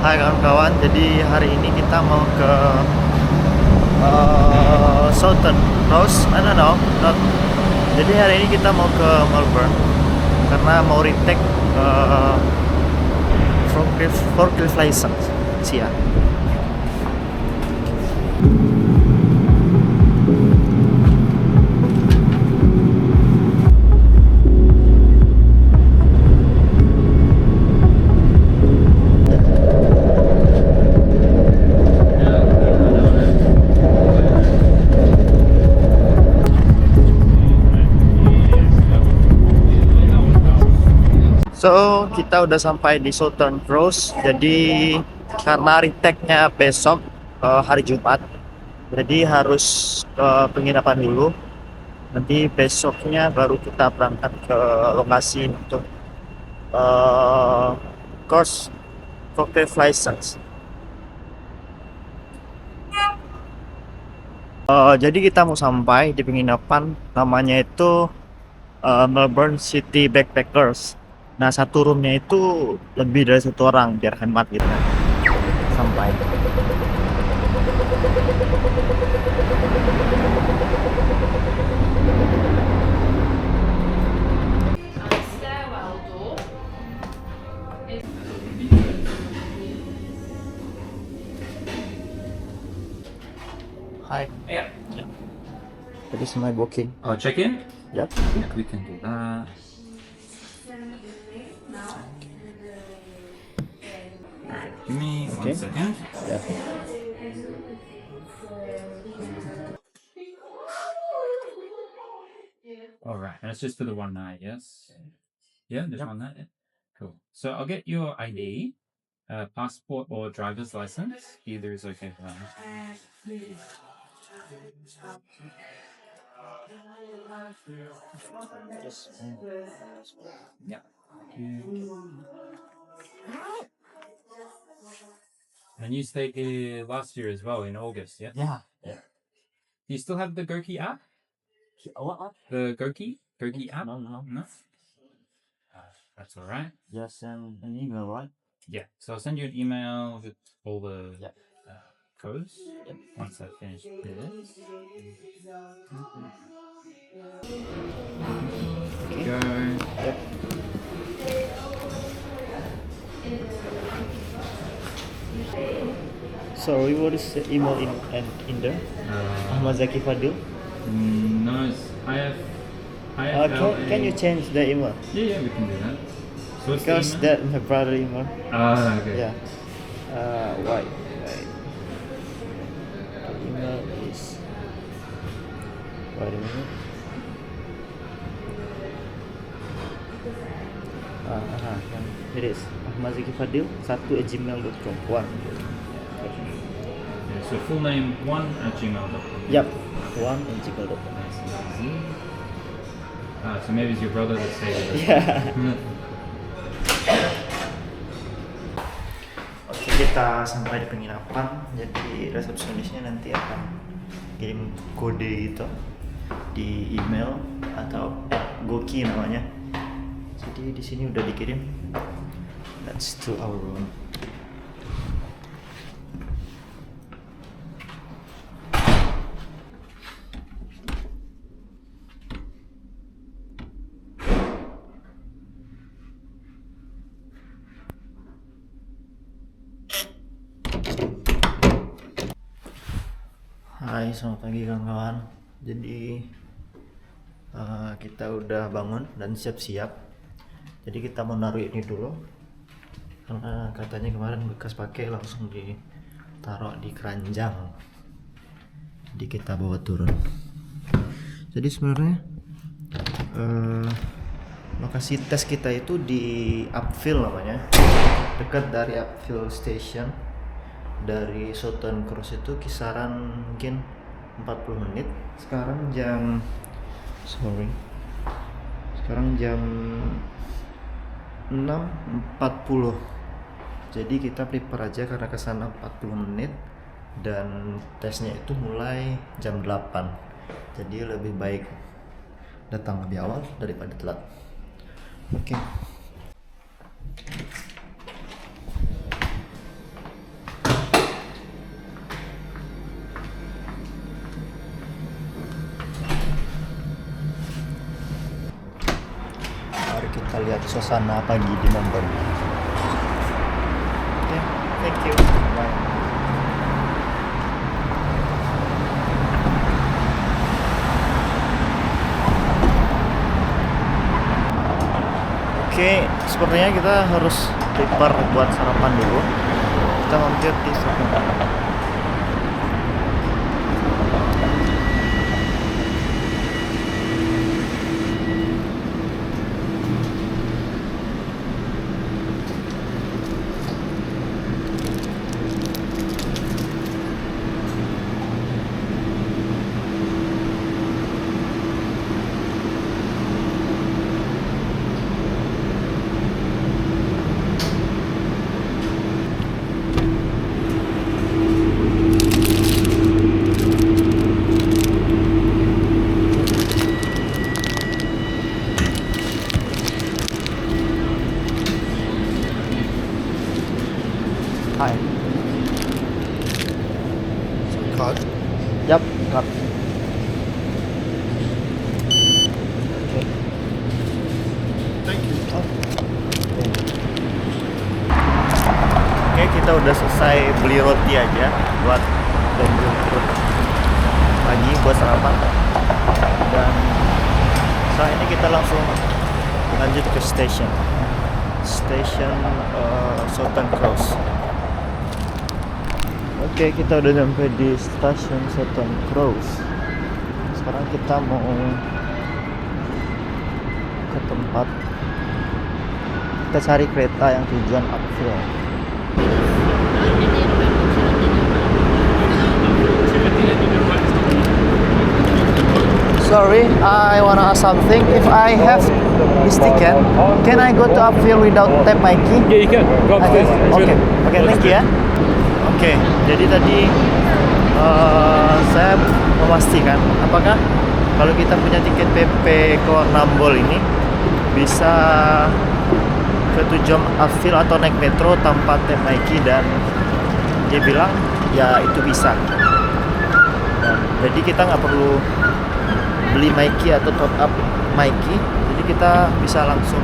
Hai kawan-kawan, jadi hari ini kita mau ke Southern Cross. I don't know, not. Jadi hari ini kita mau ke Melbourne karena mau retake forklift license. Siap. So kita udah sampai di Southern Cross. Jadi karena retake-nya besok hari Jumat, jadi harus ke penginapan dulu. Nanti besoknya baru kita berangkat ke lokasi untuk course forklift license. Jadi kita mau sampai di penginapan, namanya itu Melbourne City Backpackers. Nah, satu roomnya itu lebih dari satu orang biar hemat gitu kan. Sampai. Hi. Yeah. This is my booking. Oh, check in? Yep. Yeah, we can do that. Alright, give me Okay. 1 second. Yeah. Alright, and it's just for the one night, yes? Yeah, just Yep. one night? Yeah. Cool. So I'll get your ID, passport or driver's license. Either is okay for that. Yes. Yeah. And you stayed here last year as well in August, yeah? Yeah. Yeah. Do you still have the Goki app? What? The Goki app? No, no. No? That's alright. Just send an email, right? Yeah, so I'll send you an email with all the Yep. codes Yep. once I finish this. Okay. Go. Yep. Sorry, what is the email in there? Ahmad Zaki Fadil. No, it's Can you change the email? Yeah, we can do that. So what's Because the email? that my brother email. Okay. Yeah. Why? The email is. Wait a minute. It is Ahmad Zaki Fadil 1@gmail.com. One. Yeah, so full name 1@gmail.com. Yep. 1@gmail.com. Nice and easy. So maybe it's your brother that saved it. Yeah. Oke, kita sampai di penginapan. Jadi resepsionisnya nanti akan kirim kode gitu di email atau Goki namanya. Jadi di sini udah dikirim. That's to our room. Hai, selamat pagi kawan-kawan. Jadi kita udah bangun dan siap-siap. Jadi kita mau naruh ini dulu karena katanya kemarin bekas pakai langsung ditaruh di keranjang. Jadi kita bawa turun. Jadi sebenarnya lokasi tes kita itu di Upfield namanya, dekat dari Upfield Station. Dari Southern Cross itu kisaran mungkin 40 menit. Sekarang jam 6.40. Jadi kita prepare aja karena kesana 40 menit dan tesnya itu mulai jam 8. Jadi lebih baik datang lebih awal daripada telat. Oke. lihat suasana pagi di Melbourne. Oke, thank you. Bye. Oke, sepertinya kita harus prepare buat sarapan dulu. Kita mampir di sana. Hi. Card. Yap, card. Oke. Thank you. Oke, kita udah selesai beli roti aja buat ganjil perut pagi buat sarapan. Dan saat ini kita langsung lanjut ke stasiun Southern Cross. Oke, kita udah sampai di stasiun Southern Cross. Sekarang kita mau ke tempat, kita cari kereta yang tujuan Uphill. Sorry, I wanna ask something. If I have this ticket, can I go to Uphill without tap my key? Yeah, you can. Go Okay, upstairs. okay, thank you ya. Oke, jadi tadi saya memastikan apakah kalau kita punya tiket PP Keluar Nambol ini bisa ke tujuan Uphill atau naik metro tanpa tap my key, dan dia bilang ya itu bisa. Dan, jadi kita nggak perlu beli my key atau top up my key, jadi kita bisa langsung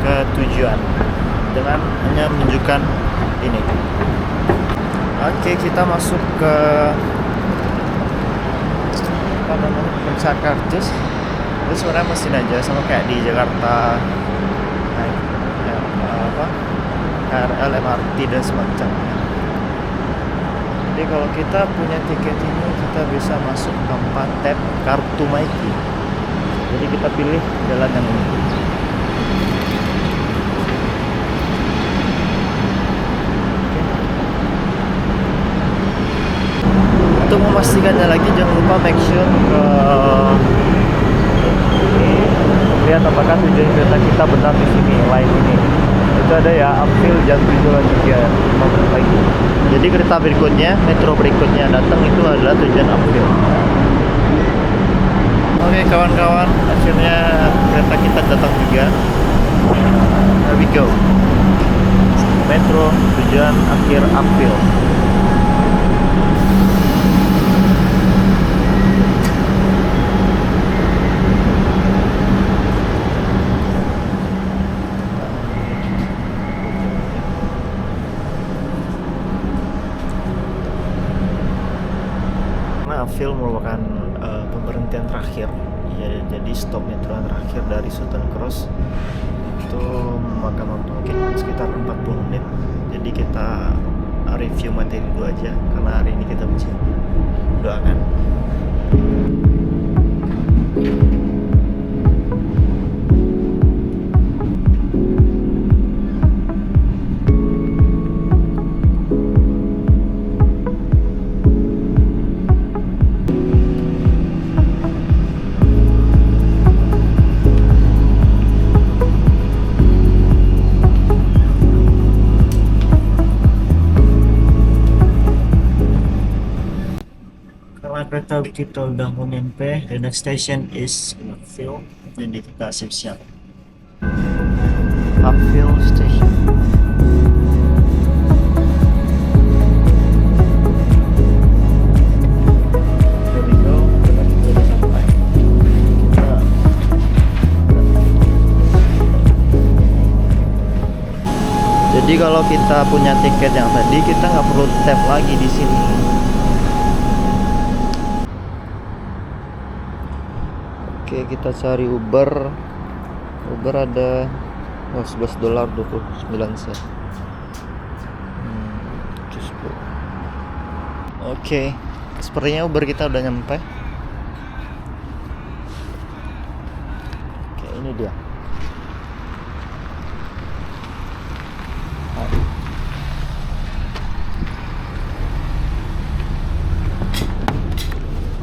ke tujuan dengan hanya menunjukkan ini. Oke, kita masuk ke apa namanya, Puncak Kartus. Itu sebenarnya mesin aja, sama kayak di Jakarta naik ya, apa KRL, MRT dan semacamnya. Jadi kalau kita punya tiket ini, kita bisa masuk tanpa tap kartu Myki. Jadi kita pilih jalan yang ini. Untuk memastikannya lagi, jangan lupa make sure lihat apakah tujuan kereta kita benar di sini, line ini. Itu ada ya, Uphill jam 7.03 pagi. Jadi kereta berikutnya, metro berikutnya datang itu adalah tujuan Uphill. Oke kawan-kawan, akhirnya kereta kita datang juga. Here we go. Metro tujuan akhir Uphill. Uphill merupakan pemberhentian terakhir ya, jadi stop metro yang terakhir dari Southern Cross itu memakan waktu mungkin sekitar 40 menit. Jadi kita review materi dulu aja karena hari ini kita ujian. Doakan. Kereta kita udah mau nyampe, the next station is Uphill, jadi kita siap-siap. Uphill Station. There we go, kita udah sampai. kalau kita punya tiket yang tadi, kita nggak perlu tap lagi di sini. Oke, kita cari Uber. Uber ada $11 29 sen. Oke, sepertinya Uber kita udah nyampe. Oke, ini dia.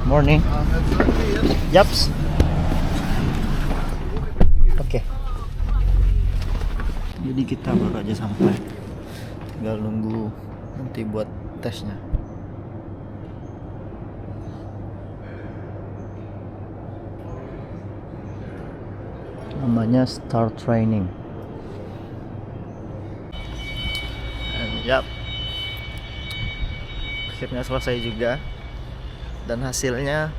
Morning. Yaps. Oke. Jadi kita baru aja sampai. Tinggal nunggu nanti buat tesnya. Namanya Start Training. Yap. Akhirnya selesai juga. Dan hasilnya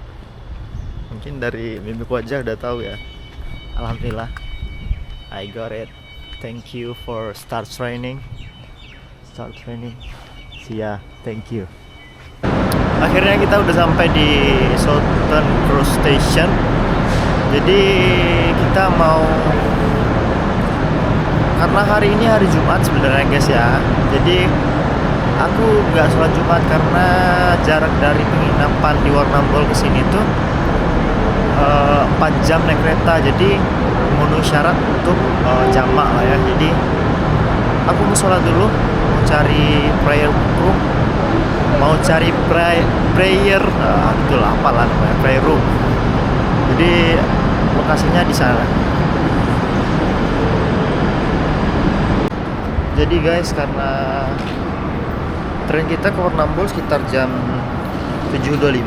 mungkin dari mimikku aja udah tahu ya. Alhamdulillah, I got it. Thank you for Start Training. Start Training. See ya. Thank you. Akhirnya kita udah sampai di Southern Cross Station. Jadi kita mau, karena hari ini hari Jumat sebenarnya guys ya. Jadi aku nggak sholat Jumat karena jarak dari penginapan di Warrnambool ke sini tuh 4 jam naik kereta. Jadi memenuhi syarat untuk jamak lah ya. Jadi aku mau sholat dulu, mau cari prayer room, mau cari prayer itulah apalah namanya, prayer room. Jadi lokasinya di sana. Jadi guys, karena tren kita ke Warrnambool sekitar jam 7.25.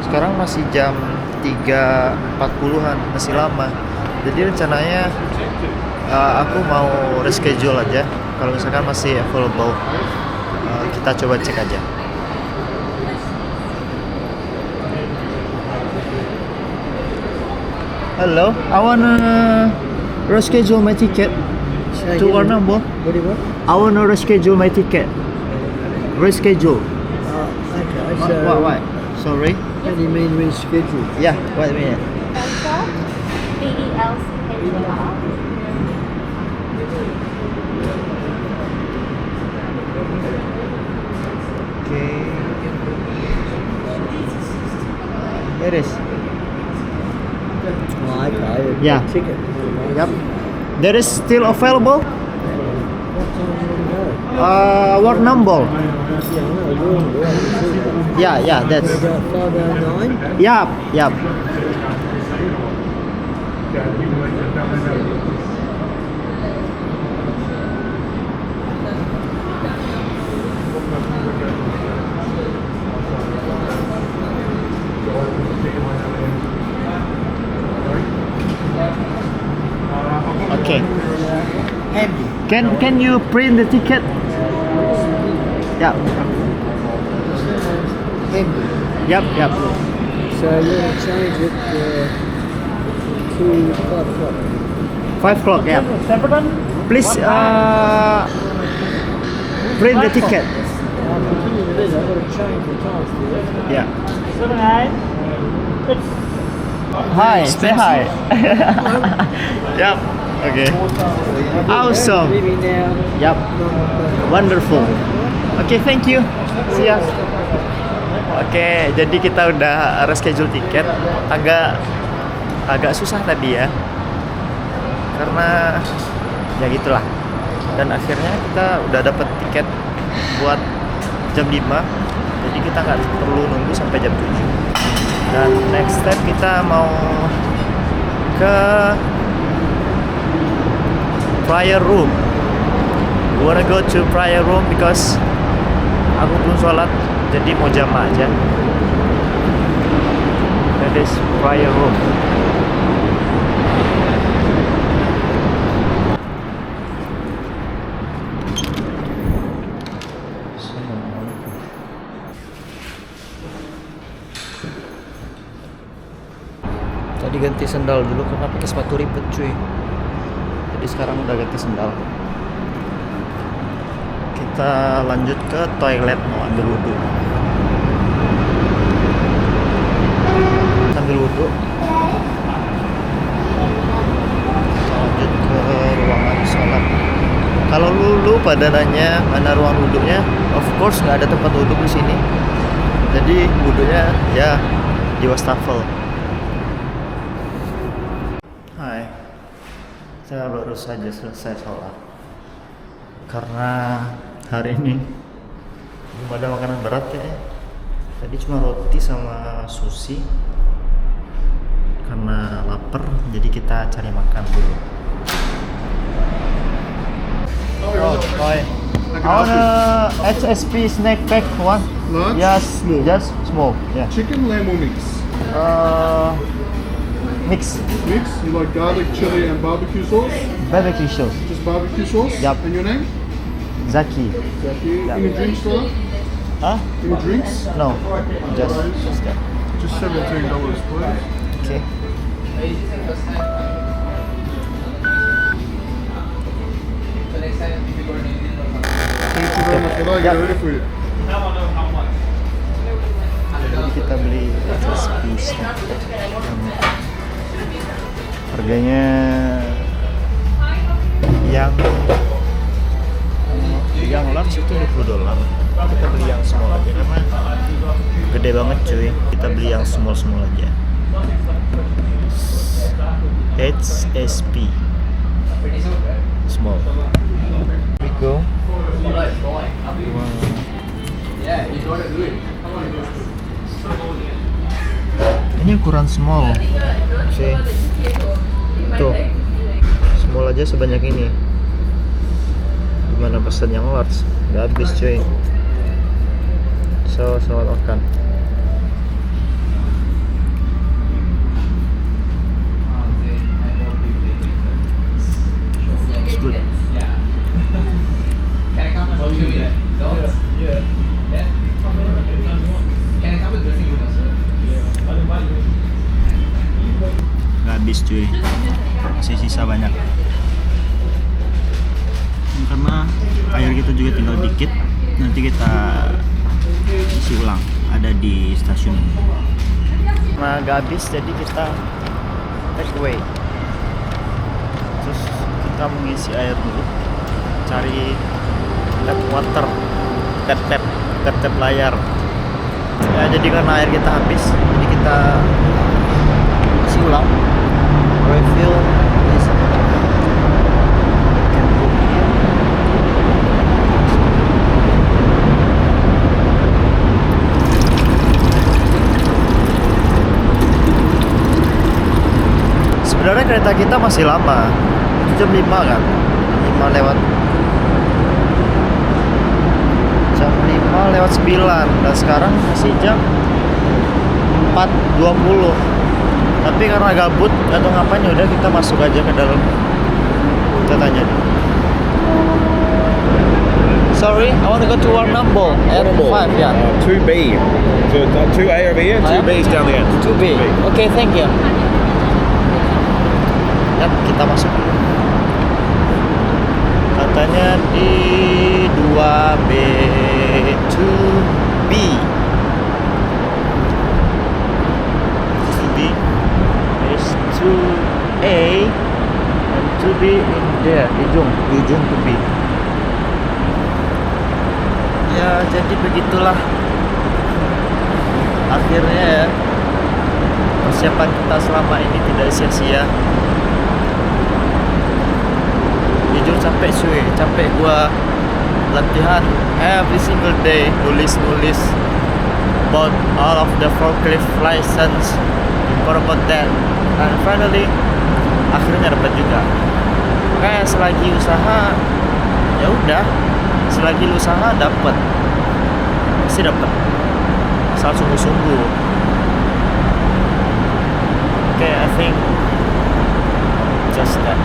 Sekarang masih jam 3.40-an, masih lama. Jadi rencananya aku mau reschedule aja. Kalau misalkan masih available, kita coba cek aja. Hello, I wanna reschedule my ticket to Warrnambool. What do you want? I wanna reschedule my ticket. Reschedule. Okay, so Why? Sorry. what do you mean reschedule? Yeah, wait a minute. Belcher, Okay. Here it is. Oh, okay. Yeah. Ticket. Yep. There is still available. What time do you go? Warrnambool. Yeah, I know. Warrnambool. Yeah, that's. About 5:09. Yep. Okay. Handy. Can you print the ticket? Yeah. Handy. Yep. So you want to change it to 5 o'clock? 5 o'clock. Yeah. Please print the ticket. I'll continue to do that. I've got to change the times for it. Yeah. Hi. Say hi. Yep. Okay. Awesome. Leaving now. Yep. Wonderful. Okay, thank you. See ya. Oke, jadi kita udah reschedule tiket. Agak susah tadi ya. Karena ya gitulah. Dan akhirnya kita udah dapat tiket buat jam 5. Jadi kita nggak perlu nunggu sampai jam 7. Dan next step kita mau ke prayer room. We wanna go to prayer room because aku belum sholat, jadi mau jamaah aja. That is prayer room. Tadi ganti sendal dulu karena pakai sepatu ribet cuy. Jadi sekarang udah ganti sendal. kita lanjut ke toilet mau ambil wudhu. Sambil wudhu kita lanjut ke ruangan sholat. Kalau lu pada nanya mana ruang wudhunya, of course nggak ada tempat wudhu di sini. Jadi wudhunya ya di wastafel. Hai, saya baru saja selesai sholat. Karena hari ini belum ada makanan berat kayaknya. Tadi cuma roti sama sushi. Karena lapar, jadi kita cari makan dulu. Oh, hi. I want a HSP snack pack one. Large? Yes, Small? just small. Yeah. Chicken, lamb, or mix? Mix Mix? You like garlic, chili, and barbecue sauce? barbecue sauce. Just barbecue sauce? Yup. And your name? Zaki. Jackie. Yup. Any drinks for that? Huh? Any drinks? No, just that. Just $17, please. Okay. Thank you very much for that. Yeah. Get ready for you. Jadi kita beli HSP snack pack. Harganya yang large itu $20. Kita beli yang small aja karena gede banget cuy. Kita beli yang small aja. HSP small. We go. Ini ukuran small. Sih. Tuh. Small aja sebanyak ini. Gimana pesan yang large? Udah habis cuy. So, selamat makan. It's good. Nggak habis cuy, masih sisa banyak. Karena air kita juga tinggal dikit, nanti kita isi ulang, ada di stasiun. Nah nggak habis jadi kita take away. Terus kita mengisi air dulu, cari tap water, tap layar. Ya jadi karena air kita habis, jadi kita isi ulang, refill. Sebenarnya kereta kita masih lama, itu jam 5 kan, 5 lewat jam 5 lewat 9, dan sekarang masih jam 4.20. Tapi karena gabut atau ngapain, udah kita masuk aja ke dalam. Kita tanya deh. Sorry, I want to go to Warrnambool. R5, yeah. 2B. So 2A over here, 2B is down the end. 2B. Okay, thank you. Yap, kita masuk. Katanya di 2B, 2B. 2B is 2A and 2B in there, di ujung 2B. Ya, jadi begitulah. Akhirnya ya, persiapan kita selama ini tidak sia-sia. Jujur capek cuy, capek gua latihan every single day, nulis about all of the forklift license, import about that, and finally akhirnya dapat juga. Kayak selagi usaha, ya udah, selagi usaha dapat, pasti dapat, asal sungguh-sungguh. Okay, I think just that.